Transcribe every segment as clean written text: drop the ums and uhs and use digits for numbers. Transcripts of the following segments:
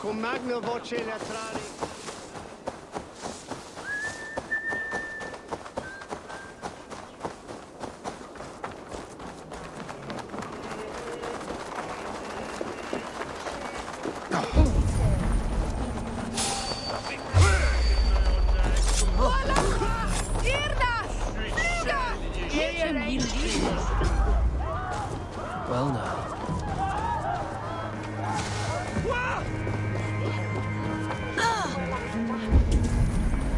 Con magno voce latrali. Well now.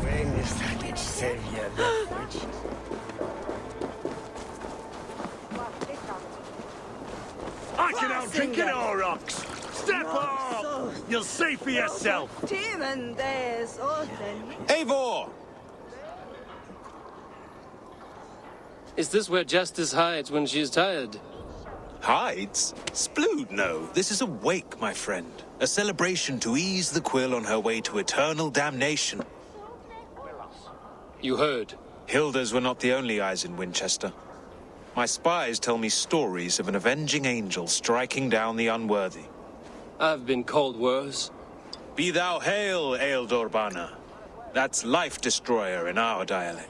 When is that it Savior language? I can out-drink it all, rocks! Step up! You'll see for yourself! Eivor! Is this where Justice hides when she's tired? Hides? Splood, no. This is a wake, my friend. A celebration to ease the quill on her way to eternal damnation. You heard. Hilda's were not the only eyes in Winchester. My spies tell me stories of an avenging angel striking down the unworthy. I've been called worse. Be thou hail, Eildorbana. That's life destroyer in our dialect.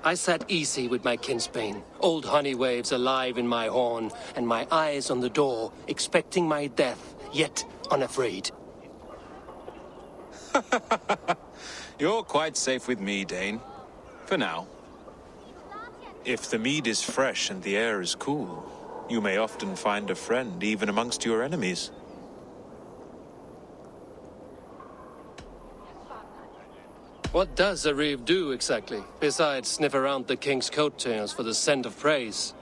I sat easy with my kinsbane, old honey waves alive in my horn, and my eyes on the door, expecting my death, yet unafraid. You're quite safe with me, Dane. For now. If the mead is fresh and the air is cool, you may often find a friend even amongst your enemies. What does a reeve do exactly, besides sniff around the king's coattails for the scent of praise?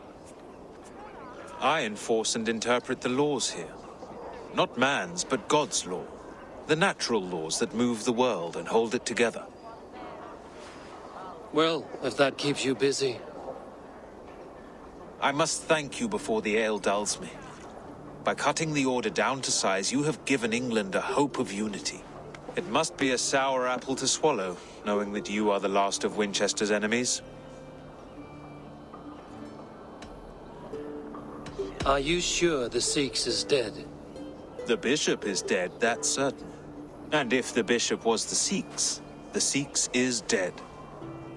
I enforce and interpret the laws here. Not man's, but God's law. The natural laws that move the world and hold it together. Well, if that keeps you busy. I must thank you before the ale dulls me. By cutting the order down to size, you have given England a hope of unity. It must be a sour apple to swallow, knowing that you are the last of Winchester's enemies. Are you sure the Seax is dead? The bishop is dead, that's certain. And if the bishop was the Seax is dead.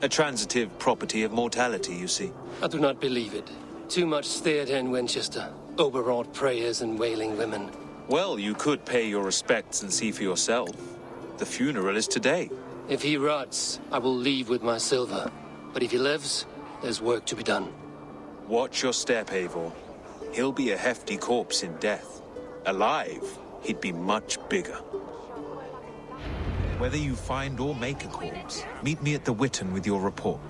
A transitive property of mortality, you see. I do not believe it. Too much theatre in Winchester. Overwrought prayers and wailing women. Well, you could pay your respects and see for yourself. The funeral is today. If he rots, I will leave with my silver. But if he lives, there's work to be done. Watch your step, Eivor. He'll be a hefty corpse in death. Alive, he'd be much bigger. Whether you find or make a corpse, meet me at the Witten with your report.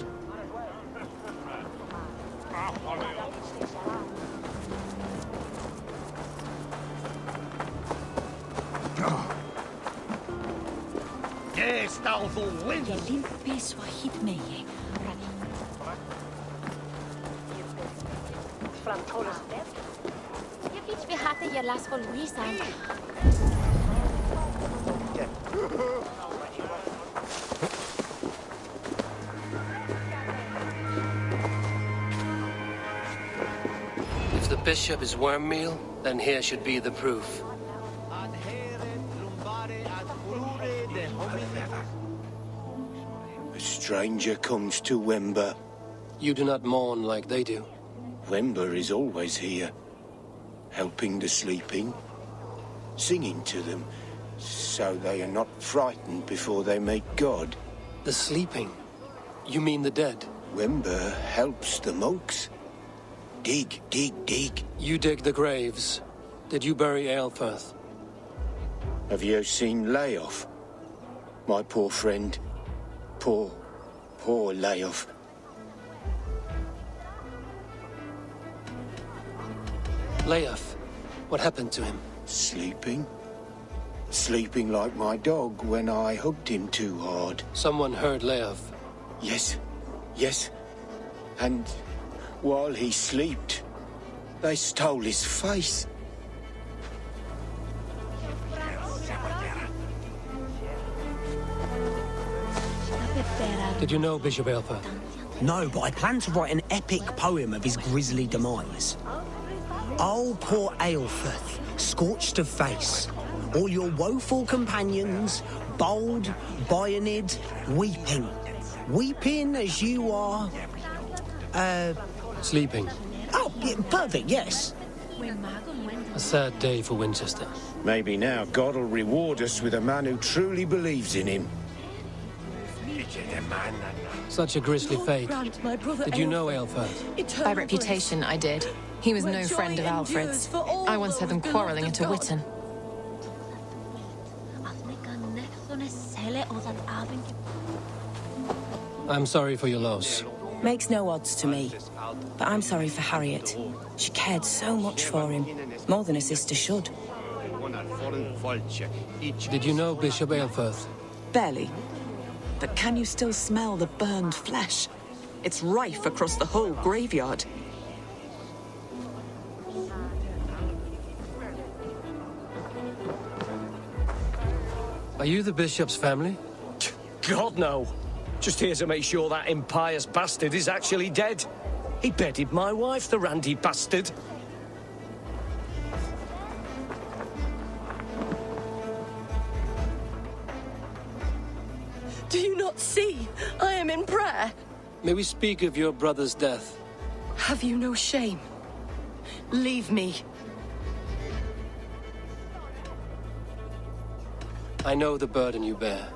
If the bishop is worm meal, then here should be the proof. A stranger comes to Wember. You do not mourn like they do. Wember is always here, helping the sleeping, singing to them, so they are not frightened before they meet God. The sleeping? You mean the dead? Wember helps the monks. Dig, dig, dig. You dig the graves. Did you bury Aelfirth? Have you seen Layoff? My poor friend. Poor Layoff. Leof, what happened to him? Sleeping? Sleeping like my dog when I hugged him too hard. Someone heard Leof. Yes. And while he slept, they stole his face. Did you know Bishop Aelfirth? No, but I plan to write an epic poem of his grisly demise. Oh, poor Aelfirth, scorched of face. All your woeful companions, bold, bayoneted, weeping. Weeping as you are... Sleeping. Oh, yeah, perfect, yes. A sad day for Winchester. Maybe now God will reward us with a man who truly believes in him. Such a grisly fate. Did you know Aelfirth? By reputation, I did. He was no friend of Alfred's. I once had them quarrelling at a Witten. I'm sorry for your loss. Makes no odds to me. But I'm sorry for Harriet. She cared so much for him. More than a sister should. Did you know Bishop Aelfirth? Barely. But can you still smell the burned flesh? It's rife across the whole graveyard. Are you the bishop's family? God, no. Just here to make sure that impious bastard is actually dead. He bedded my wife, the randy bastard. Do you not see? I am in prayer. May we speak of your brother's death? Have you no shame? Leave me. I know the burden you bear.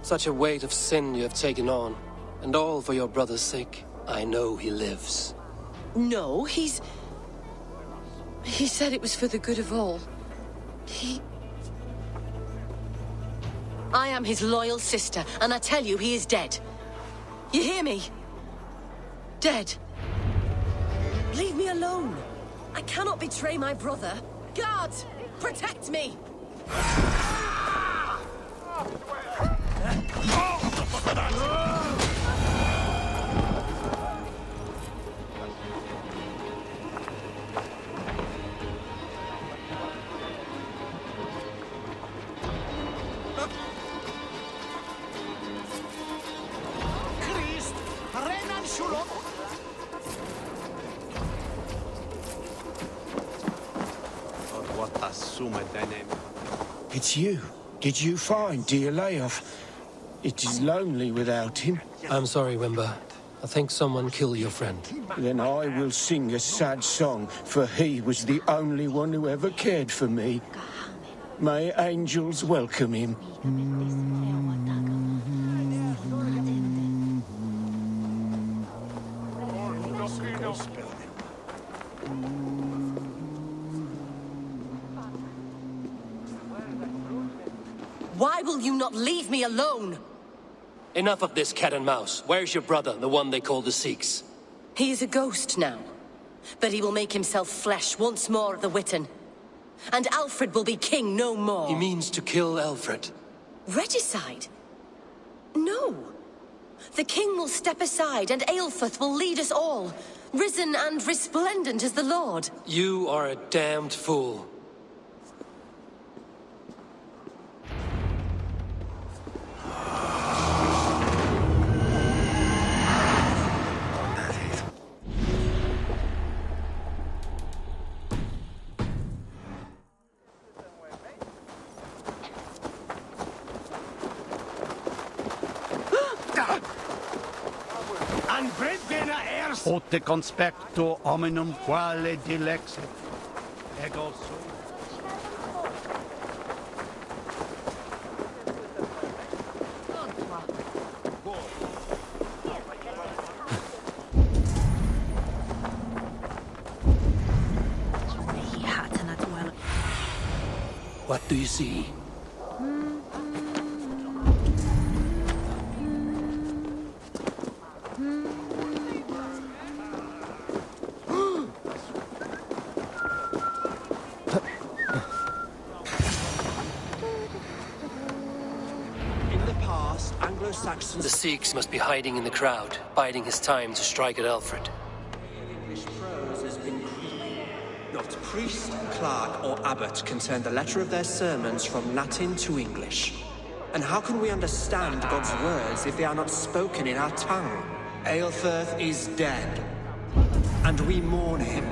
Such a weight of sin you have taken on, and all for your brother's sake. I know he lives. No, He said it was for the good of all. I am his loyal sister, and I tell you he is dead. You hear me? Dead. Leave me alone. I cannot betray my brother. Guards, protect me! It's you. Did you find dear Leof? It is lonely without him. I'm sorry, Wimber. I think someone killed your friend. Then I will sing a sad song, for he was the only one who ever cared for me. May angels welcome him. Why will you not leave me alone? Enough of this cat and mouse. Where's your brother, the one they call the Seax? He is a ghost now, but he will make himself flesh once more at the Witten. And Alfred will be king no more. He means to kill Alfred. Regicide? No. The king will step aside and Aelfirth will lead us all, risen and resplendent as the Lord. You are a damned fool. Ote conspecto hominum quale dilexit. Ego sum. What do you see? The Seax must be hiding in the crowd, biding his time to strike at Alfred. English prose has been creeping. Not priest, clerk, or abbot can turn the letter of their sermons from Latin to English. And how can we understand God's words if they are not spoken in our tongue? Aelfirth is dead, and we mourn him.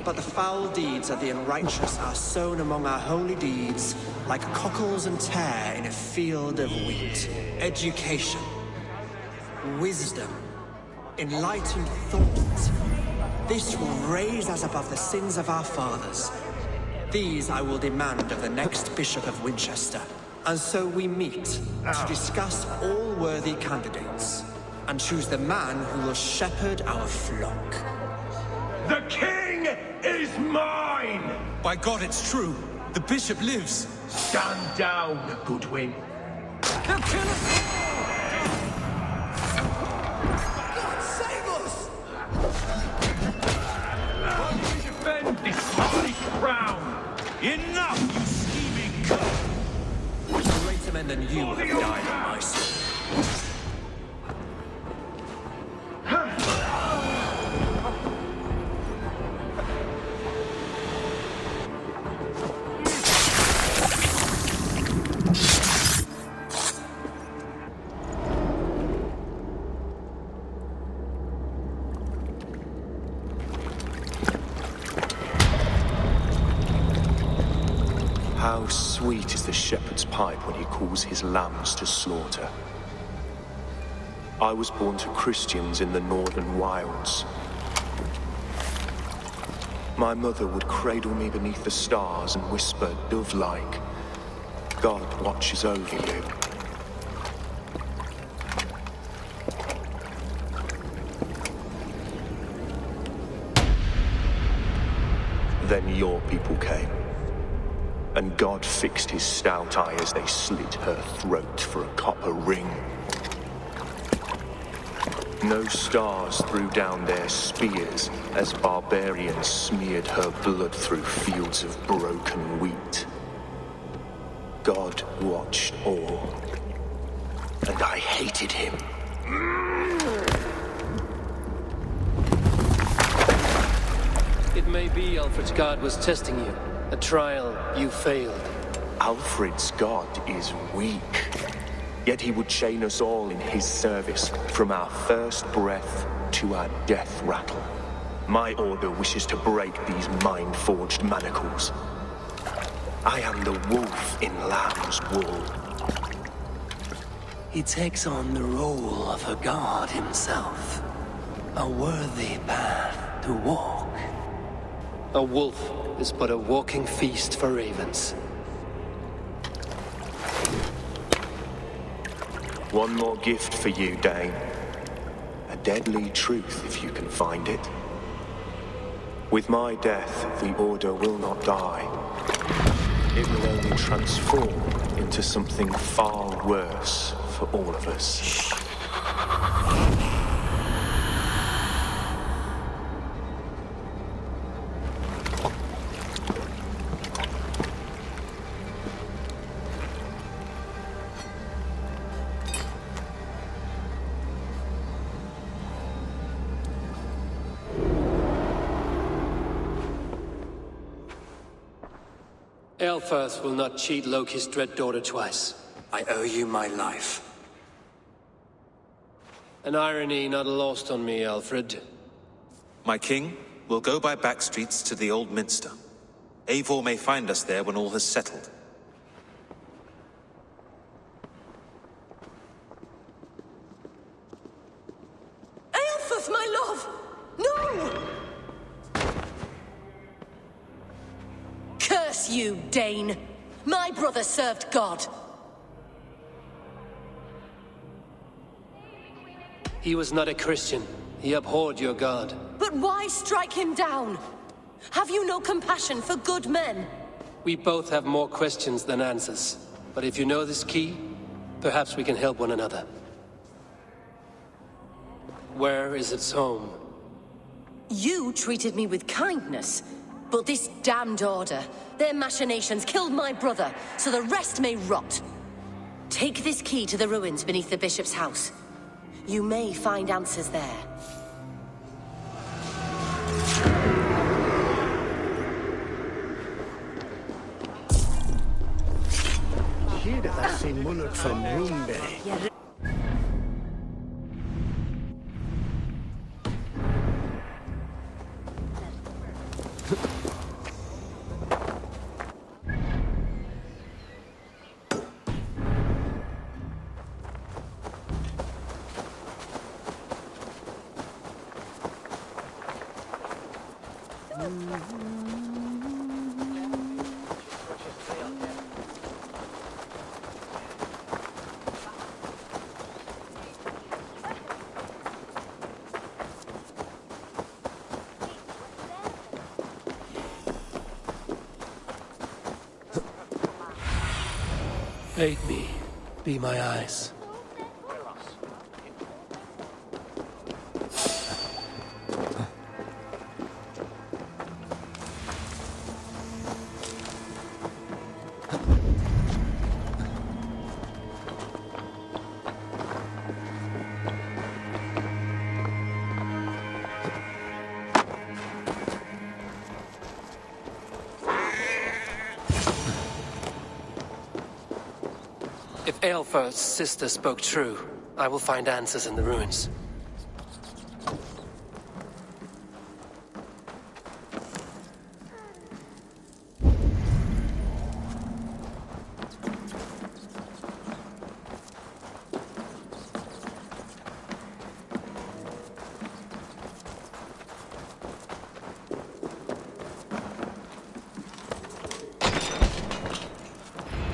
But the foul deeds of the unrighteous are sown among our holy deeds, like cockles and tare in a field of wheat. Education, wisdom, enlightened thought. This will raise us above the sins of our fathers. These I will demand of the next Bishop of Winchester. And so we meet to discuss all worthy candidates and choose the man who will shepherd our flock. The king is mine! By God, it's true. The bishop lives. Stand down, Goodwin. They'll kill us! God save us! Why do we defend this holy crown? Enough, you scheming cunt! Greater men than you have died on my sword. How sweet is the shepherd's pipe when he calls his lambs to slaughter. I was born to Christians in the northern wilds. My mother would cradle me beneath the stars and whisper, dove-like, God watches over you. Then your people came. And God fixed his stout eye as they slit her throat for a copper ring. No stars threw down their spears as barbarians smeared her blood through fields of broken wheat. God watched all, and I hated him. It may be Alfred's God was testing you. A trial you failed. Alfred's God is weak. Yet he would chain us all in his service, from our first breath to our death rattle. My order wishes to break these mind-forged manacles. I am the wolf in lamb's wool. He takes on the role of a god himself. A worthy path to walk. A wolf is but a walking feast for ravens. One more gift for you, Dane. A deadly truth, if you can find it. With my death, the Order will not die. It will only transform into something far worse for all of us. Aelfirth will not cheat Loki's dread daughter twice. I owe you my life. An irony not lost on me, Alfred. My king, we'll go by back streets to the Old Minster. Eivor may find us there when all has settled. Aelfirth, my love! No! Curse you, Dane! My brother served God. He was not a Christian. He abhorred your God. But why strike him down? Have you no compassion for good men? We both have more questions than answers. But if you know this key, perhaps we can help one another. Where is its home? You treated me with kindness, but this damned Order, their machinations killed my brother, so the rest may rot. Take this key to the ruins beneath the bishop's house. You may find answers there. Hear that? Seen monarch from Roomberry. Aid me. Be my eyes. If Aelfir's sister spoke true, I will find answers in the ruins.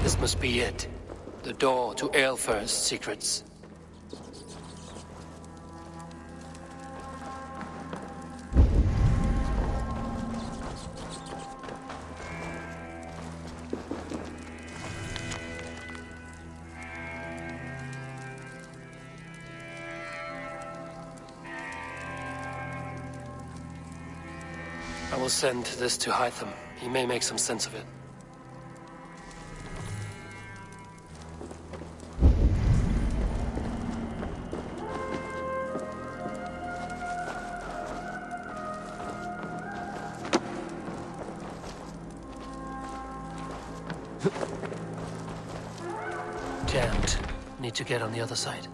This must be it. The door to Aelfir's secrets. I will send this to Hytham. He may make some sense of it. Jammed. Need to get on the other side.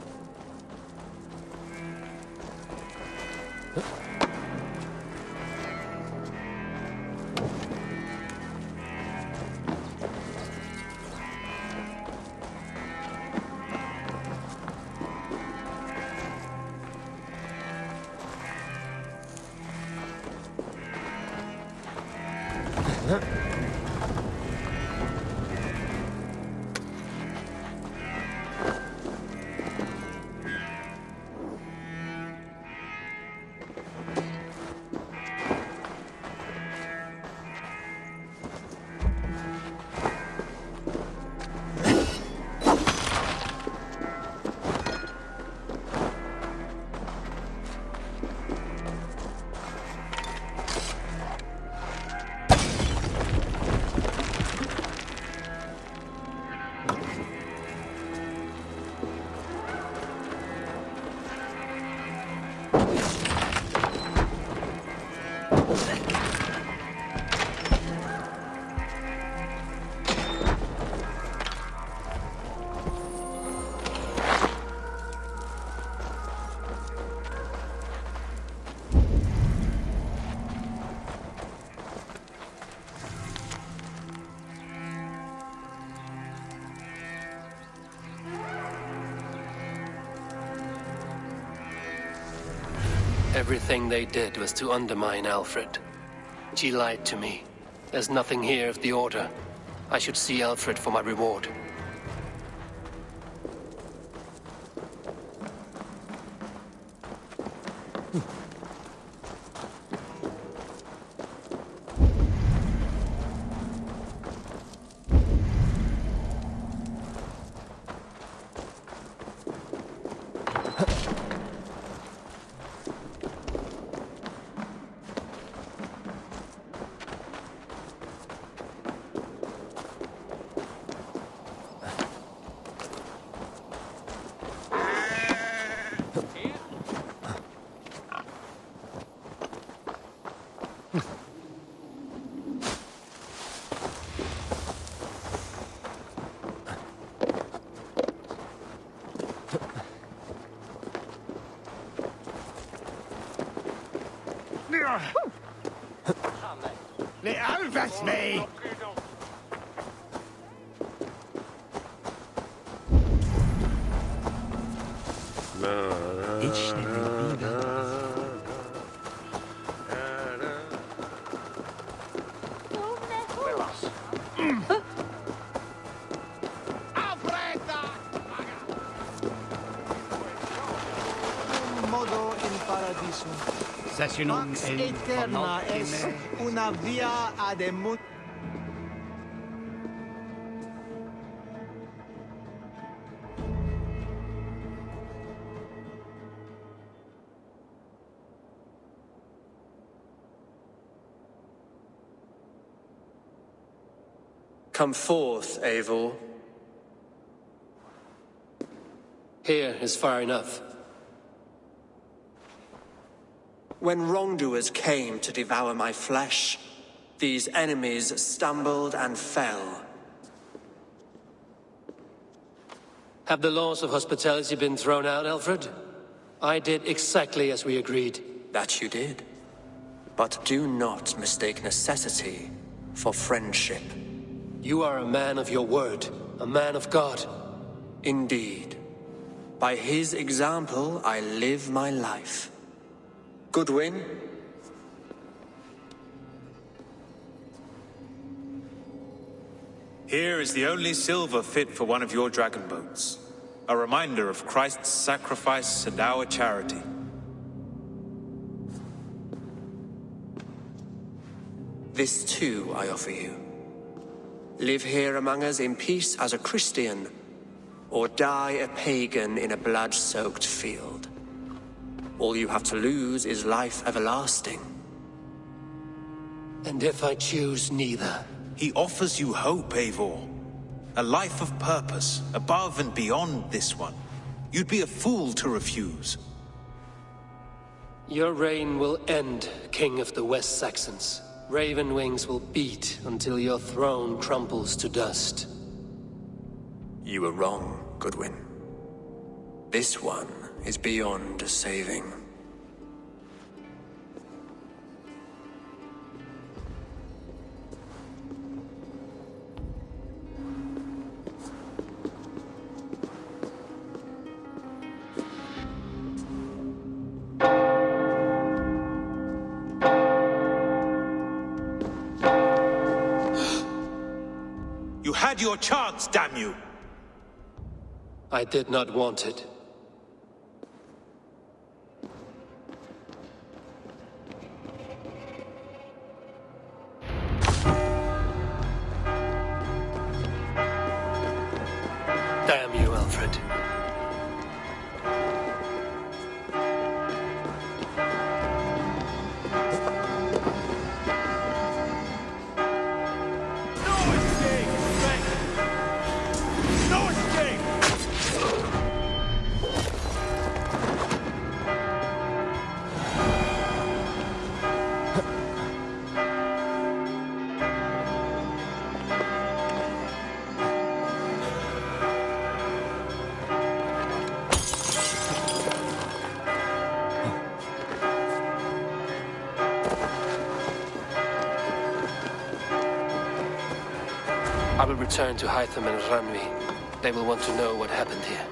Everything they did was to undermine Alfred. She lied to me. There's nothing here of the Order. I should see Alfred for my reward. Le alves me! Modo in paradiso. Sessionum Pax eterna es una via ad emut. Come forth, Eivor. Here is far enough. When wrongdoers came to devour my flesh, these enemies stumbled and fell. Have the laws of hospitality been thrown out, Alfred? I did exactly as we agreed. That you did. But do not mistake necessity for friendship. You are a man of your word, a man of God. Indeed. By his example, I live my life. Goodwin? Here is the only silver fit for one of your dragon boats. A reminder of Christ's sacrifice and our charity. This too I offer you. Live here among us in peace as a Christian, or die a pagan in a blood-soaked field. All you have to lose is life everlasting. And if I choose neither? He offers you hope, Eivor. A life of purpose, above and beyond this one. You'd be a fool to refuse. Your reign will end, King of the West Saxons. Raven wings will beat until your throne crumbles to dust. You were wrong, Goodwin. This one is beyond saving. You had your chance, damn you! I did not want it. Damn you, Alfred. I will return to Hytham and Ranvi. They will want to know what happened here.